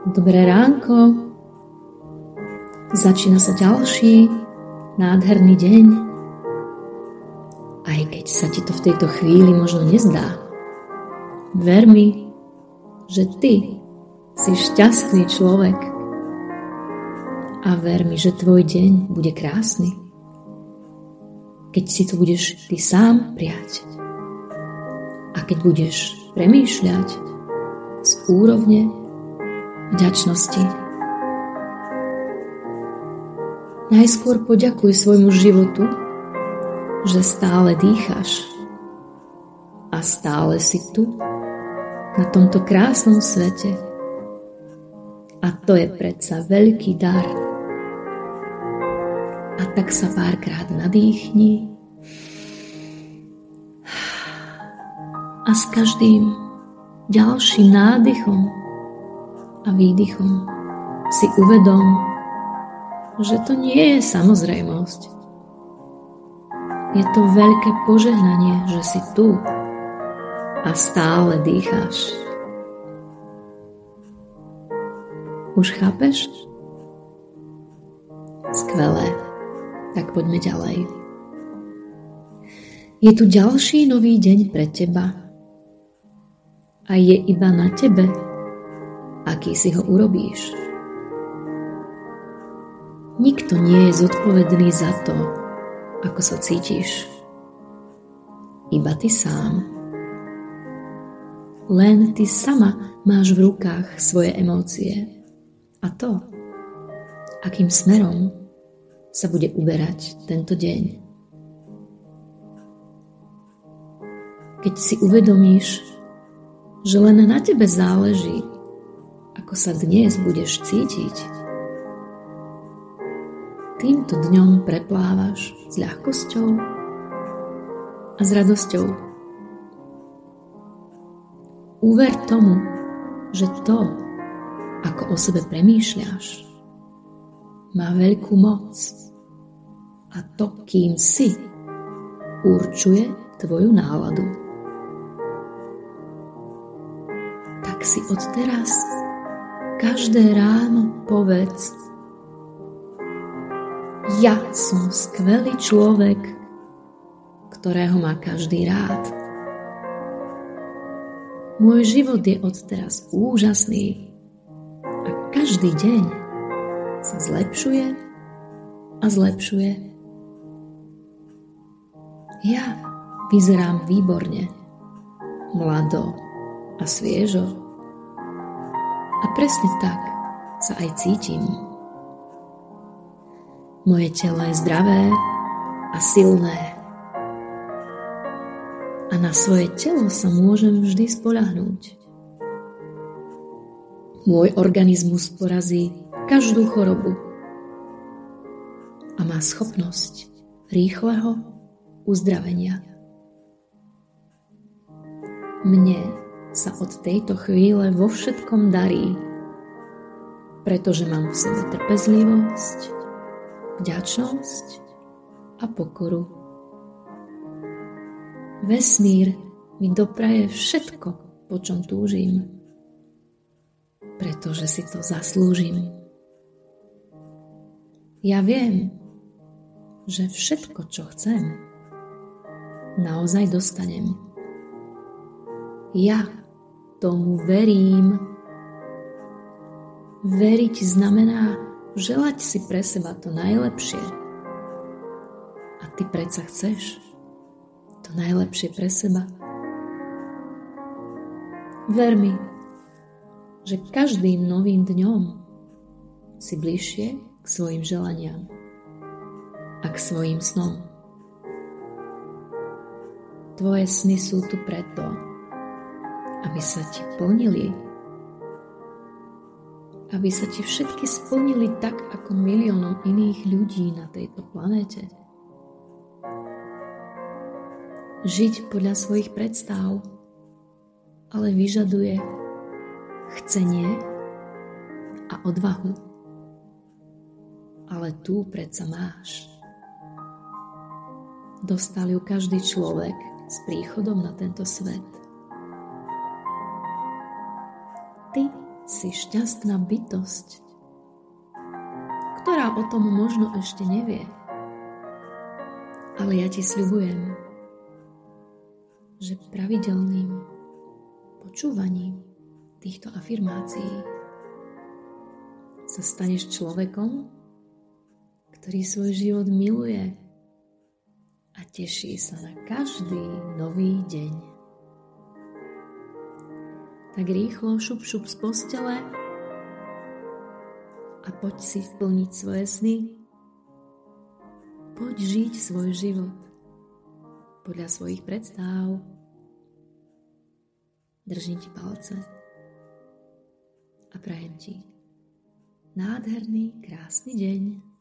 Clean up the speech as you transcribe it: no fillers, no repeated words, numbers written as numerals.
Dobré ránko. Začína sa ďalší nádherný deň. Aj keď sa ti to v tejto chvíli možno nezdá. Ver mi, že ty si šťastný človek. A ver mi, že tvoj deň bude krásny. Keď si to budeš ty sám prijať. A keď budeš premýšľať z úrovne vďačnosti. Najskôr poďakuj svojmu životu, že stále dýcháš a stále si tu, na tomto krásnom svete. A to je predsa veľký dar. A tak sa párkrát nadýchni a s každým ďalším nádychom a výdychom si uvedom, že to nie je samozrejmosť. Je to veľké požehnanie, že si tu a stále dýcháš. Už chápeš? Skvelé, tak poďme ďalej. Je tu ďalší nový deň pre teba a je iba na tebe, aký si ho urobíš. Nikto nie je zodpovedný za to, ako sa cítiš. Iba ty sám. Len ty sama máš v rukách svoje emócie a to, akým smerom sa bude uberať tento deň. Keď si uvedomíš, že len na tebe záleží, ako sa dnes budeš cítiť, týmto dňom preplávaš s ľahkosťou a s radosťou. Uver tomu, že to, ako o sebe premýšľaš, má veľkú moc a to, kým si, určuje tvoju náladu. Tak si odteraz každé ráno povedz: ja som skvelý človek, ktorého má každý rád. Môj život je odteraz úžasný a každý deň sa zlepšuje a zlepšuje. Ja vyzerám výborne, mlado a sviežo a presne tak sa aj cítim. Moje telo je zdravé a silné. A na svoje telo sa môžem vždy spoľahnúť. Môj organizmus porazí každú chorobu a má schopnosť rýchleho uzdravenia. Mne sa od tejto chvíle vo všetkom darí, pretože mám v sebe trpezlivosť, vďačnosť a pokoru. Vesmír mi dopraje všetko, po čom túžim, pretože si to zaslúžim. Ja viem, že všetko, čo chcem, naozaj dostanem. Ja tomu verím. Veriť znamená želať si pre seba to najlepšie. A ty predsa chceš to najlepšie pre seba. Ver mi, že každým novým dňom si bližšie k svojim želaniam a k svojim snom. Tvoje sny sú tu preto, aby sa ti plnili. Aby sa ti všetky splnili tak, ako miliónom iných ľudí na tejto planéte. Žiť podľa svojich predstav, ale vyžaduje chcenie a odvahu. Ale tu predsa máš. Dostal ju každý človek s príchodom na tento svet. Ty Si šťastná bytosť, ktorá o tom možno ešte nevie. Ale ja ti sľubujem, že pravidelným počúvaním týchto afirmácií sa staneš človekom, ktorý svoj život miluje a teší sa na každý nový deň. Tak rýchlo šup z postele a poď si vplniť svoje sny. Poď žiť svoj život podľa svojich predstáv. Držím ti palce a prajem ti nádherný, krásny deň.